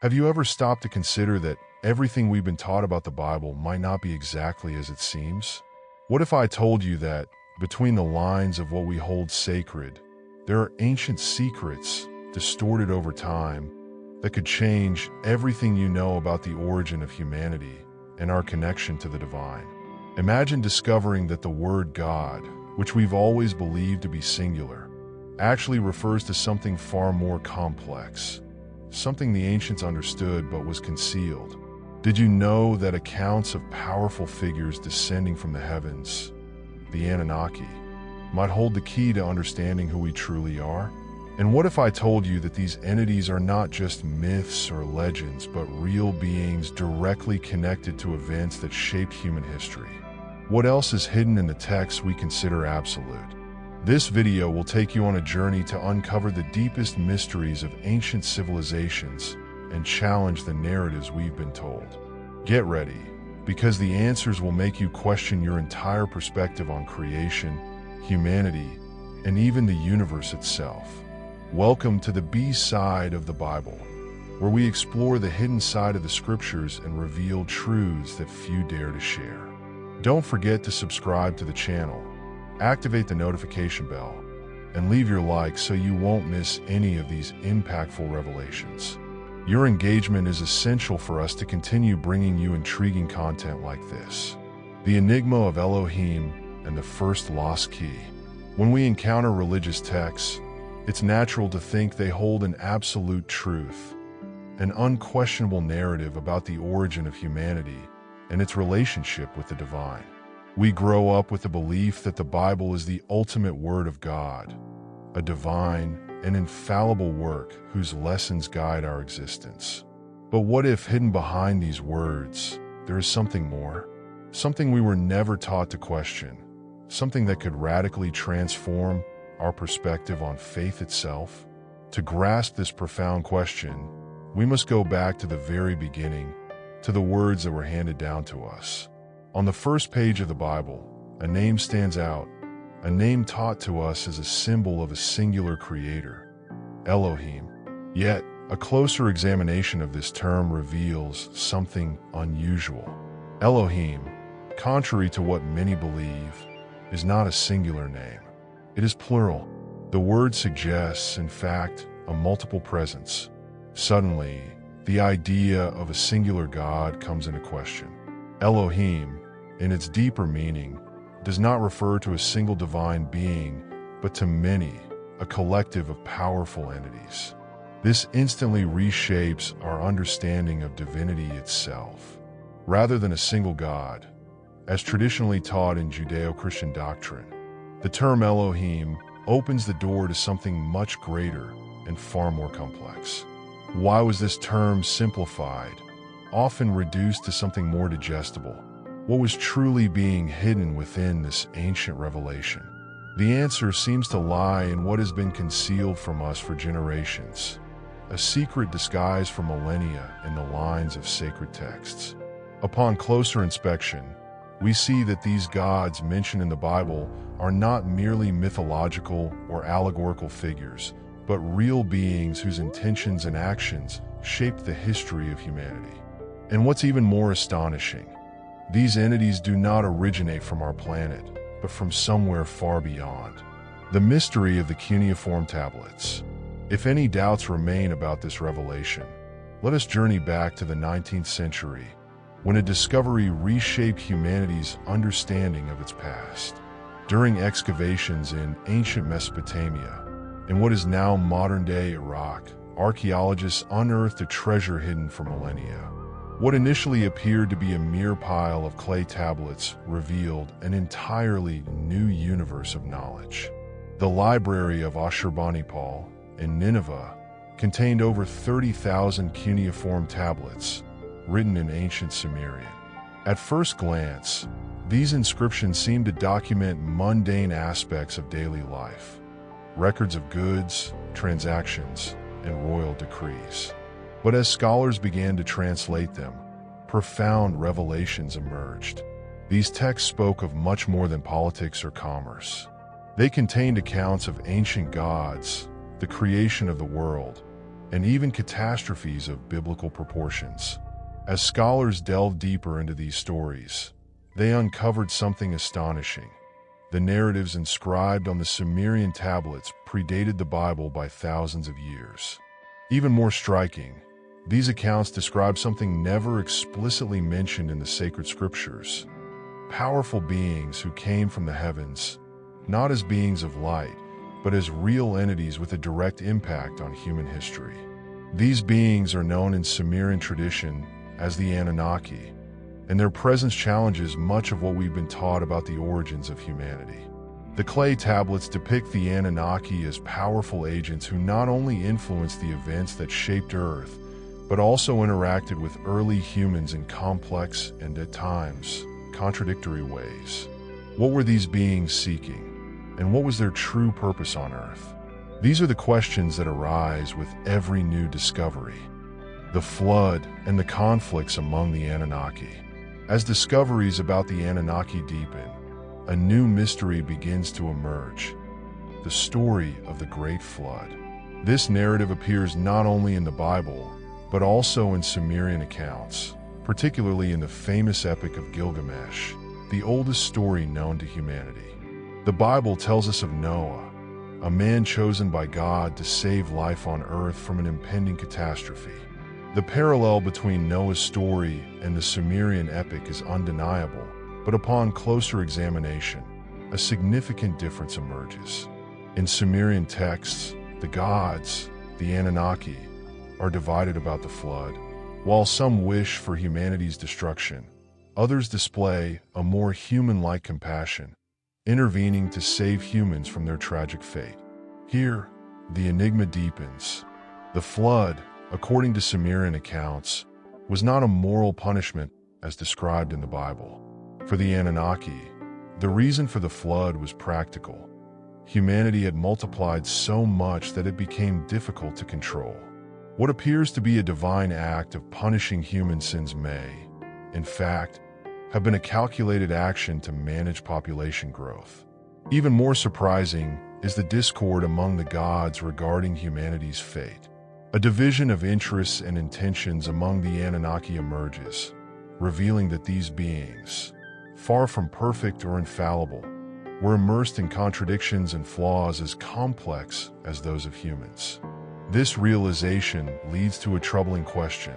Have you ever stopped to consider that everything we've been taught about the Bible might not be exactly as it seems? What if I told you that, between the lines of what we hold sacred, there are ancient secrets, distorted over time, that could change everything you know about the origin of humanity and our connection to the divine? Imagine discovering that the word God, which we've always believed to be singular, actually refers to something far more complex, something the ancients understood but was concealed. Did you know that accounts of powerful figures descending from the heavens, the Anunnaki, might hold the key to understanding who we truly are? And what if I told you that these entities are not just myths or legends, but real beings directly connected to events that shaped human history? What else is hidden in the texts we consider absolute? This video will take you on a journey to uncover the deepest mysteries of ancient civilizations and challenge the narratives we've been told. Get ready, because the answers will make you question your entire perspective on creation, humanity, and even the universe itself. Welcome to the B-side of the Bible, where we explore the hidden side of the scriptures and reveal truths that few dare to share. Don't forget to subscribe to the channel, activate the notification bell, and leave your like so you won't miss any of these impactful revelations. Your engagement is essential for us to continue bringing you intriguing content like this. The enigma of Elohim and the first lost key. When we encounter religious texts, it's natural to think they hold an absolute truth, an unquestionable narrative about the origin of humanity and its relationship with the divine. We grow up with the belief that the Bible is the ultimate word of God, a divine and infallible work whose lessons guide our existence. But what if hidden behind these words, there is something more? Something we were never taught to question, something that could radically transform our perspective on faith itself? To grasp this profound question, we must go back to the very beginning, to the words that were handed down to us. On the first page of the Bible, a name stands out, a name taught to us as a symbol of a singular creator, Elohim. Yet, a closer examination of this term reveals something unusual. Elohim, contrary to what many believe, is not a singular name. It is plural. The word suggests, in fact, a multiple presence. Suddenly, the idea of a singular God comes into question. Elohim, in its deeper meaning, does not refer to a single divine being, but to many, a collective of powerful entities. This instantly reshapes our understanding of divinity itself. Rather than a single God, as traditionally taught in Judeo-Christian doctrine, the term Elohim opens the door to something much greater and far more complex. Why was this term simplified, often reduced to something more digestible? What was truly being hidden within this ancient revelation? The answer seems to lie in what has been concealed from us for generations, a secret disguised for millennia in the lines of sacred texts. Upon closer inspection, we see that these gods mentioned in the Bible are not merely mythological or allegorical figures, but real beings whose intentions and actions shaped the history of humanity. And what's even more astonishing, these entities do not originate from our planet, but from somewhere far beyond. The mystery of the cuneiform tablets. If any doubts remain about this revelation, let us journey back to the 19th century, when a discovery reshaped humanity's understanding of its past. During excavations in ancient Mesopotamia, in what is now modern-day Iraq, archaeologists unearthed a treasure hidden for millennia. What initially appeared to be a mere pile of clay tablets revealed an entirely new universe of knowledge. The library of Ashurbanipal in Nineveh contained over 30,000 cuneiform tablets, written in ancient Sumerian. At first glance, these inscriptions seem to document mundane aspects of daily life, records of goods, transactions, and royal decrees. But as scholars began to translate them, profound revelations emerged. These texts spoke of much more than politics or commerce. They contained accounts of ancient gods, the creation of the world, and even catastrophes of biblical proportions. As scholars delved deeper into these stories, they uncovered something astonishing. The narratives inscribed on the Sumerian tablets predated the Bible by thousands of years. Even more striking, these accounts describe something never explicitly mentioned in the sacred scriptures: powerful beings who came from the heavens, not as beings of light, but as real entities with a direct impact on human history. These beings are known in Sumerian tradition as the Anunnaki, and their presence challenges much of what we've been taught about the origins of humanity. The clay tablets depict the Anunnaki as powerful agents who not only influenced the events that shaped Earth, but also interacted with early humans in complex and, at times, contradictory ways. What were these beings seeking, and what was their true purpose on Earth? These are the questions that arise with every new discovery. The flood and the conflicts among the Anunnaki. As discoveries about the Anunnaki deepen, a new mystery begins to emerge: the story of the Great Flood. This narrative appears not only in the Bible, but also in Sumerian accounts, particularly in the famous epic of Gilgamesh, the oldest story known to humanity. The Bible tells us of Noah, a man chosen by God to save life on Earth from an impending catastrophe. The parallel between Noah's story and the Sumerian epic is undeniable, but upon closer examination, a significant difference emerges. In Sumerian texts, the gods, the Anunnaki, are divided about the flood. While some wish for humanity's destruction, others display a more human-like compassion, intervening to save humans from their tragic fate. Here, the enigma deepens. The flood, according to Sumerian accounts, was not a moral punishment as described in the Bible. For the Anunnaki, the reason for the flood was practical. Humanity had multiplied so much that it became difficult to control. What appears to be a divine act of punishing human sins may, in fact, have been a calculated action to manage population growth. Even more surprising is the discord among the gods regarding humanity's fate. A division of interests and intentions among the Anunnaki emerges, revealing that these beings, far from perfect or infallible, were immersed in contradictions and flaws as complex as those of humans. This realization leads to a troubling question.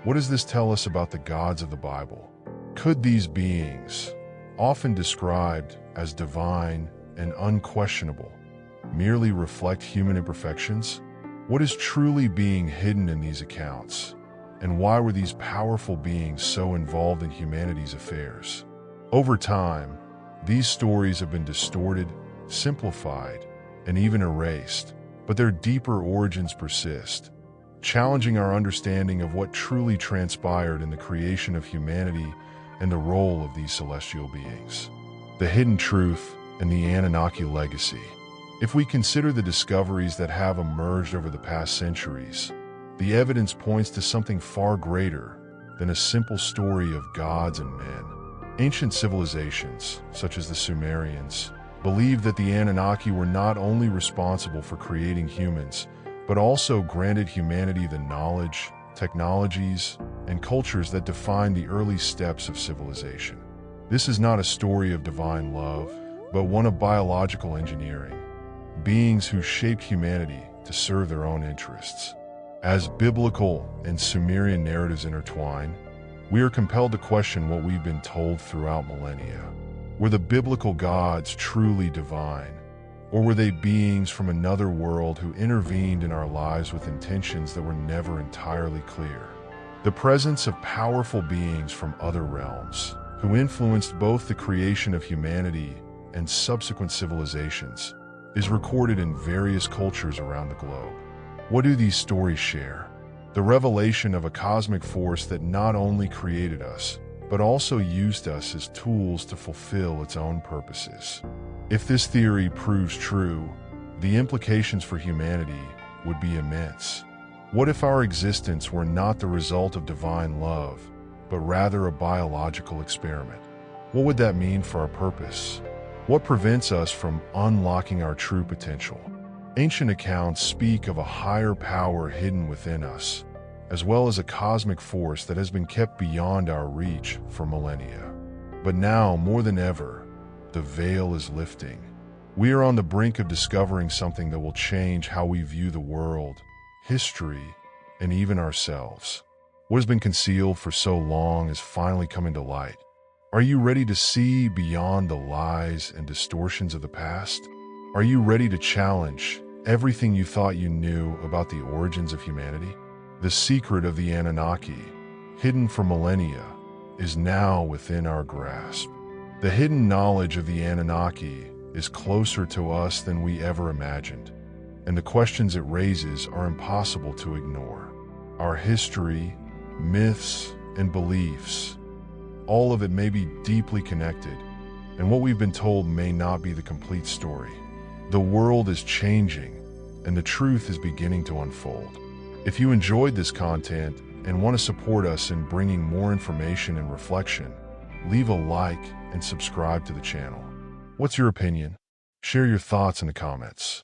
What does this tell us about the gods of the Bible? Could these beings, often described as divine and unquestionable, merely reflect human imperfections? What is truly being hidden in these accounts? And why were these powerful beings so involved in humanity's affairs? Over time, these stories have been distorted, simplified, and even erased, but their deeper origins persist, challenging our understanding of what truly transpired in the creation of humanity and the role of these celestial beings. The hidden truth and the Anunnaki legacy. If we consider the discoveries that have emerged over the past centuries, the evidence points to something far greater than a simple story of gods and men. Ancient civilizations, such as the Sumerians, believed that the Anunnaki were not only responsible for creating humans, but also granted humanity the knowledge, technologies, and cultures that defined the early steps of civilization. This is not a story of divine love, but one of biological engineering, beings who shaped humanity to serve their own interests. As biblical and Sumerian narratives intertwine, we are compelled to question what we've been told throughout millennia. Were the biblical gods truly divine, or were they beings from another world who intervened in our lives with intentions that were never entirely clear? The presence of powerful beings from other realms, who influenced both the creation of humanity and subsequent civilizations, is recorded in various cultures around the globe. What do these stories share? The revelation of a cosmic force that not only created us, but also used us as tools to fulfill its own purposes. If this theory proves true, the implications for humanity would be immense. What if our existence were not the result of divine love, but rather a biological experiment? What would that mean for our purpose? What prevents us from unlocking our true potential? Ancient accounts speak of a higher power hidden within us, as well as a cosmic force that has been kept beyond our reach for millennia. But now, more than ever, the veil is lifting. We are on the brink of discovering something that will change how we view the world, history, and even ourselves. What has been concealed for so long is finally coming to light. Are you ready to see beyond the lies and distortions of the past? Are you ready to challenge everything you thought you knew about the origins of humanity? The secret of the Anunnaki, hidden for millennia, is now within our grasp. The hidden knowledge of the Anunnaki is closer to us than we ever imagined, and the questions it raises are impossible to ignore. Our history, myths, and beliefs, all of it may be deeply connected, and what we've been told may not be the complete story. The world is changing, and the truth is beginning to unfold. If you enjoyed this content and want to support us in bringing more information and reflection, leave a like and subscribe to the channel. What's your opinion? Share your thoughts in the comments.